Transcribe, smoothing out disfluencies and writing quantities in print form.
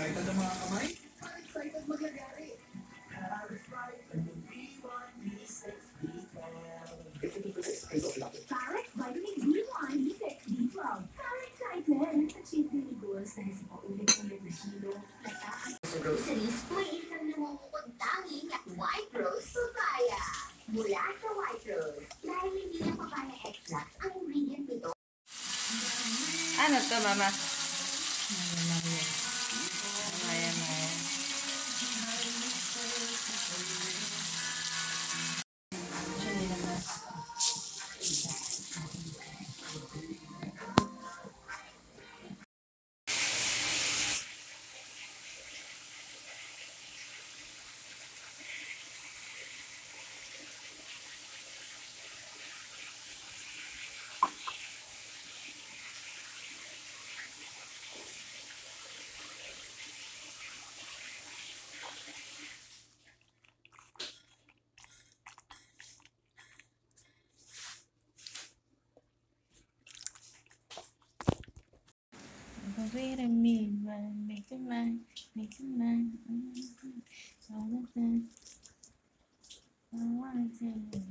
Excited ang mga kamay? Excited maglagari. Parrot Vitamin B1, B6, B12. Parrot excited. Achieve mini goals dahil sa paulit-ulit na hilo. Sa groceries, may isang namumukod tanging at White Rose Papaya. Mula sa White Rose, dahil hindi lang papaya extract ang ingredient nito. Ano to, mama? Ayan. Wait a minute, make it mine. All of that. I want to.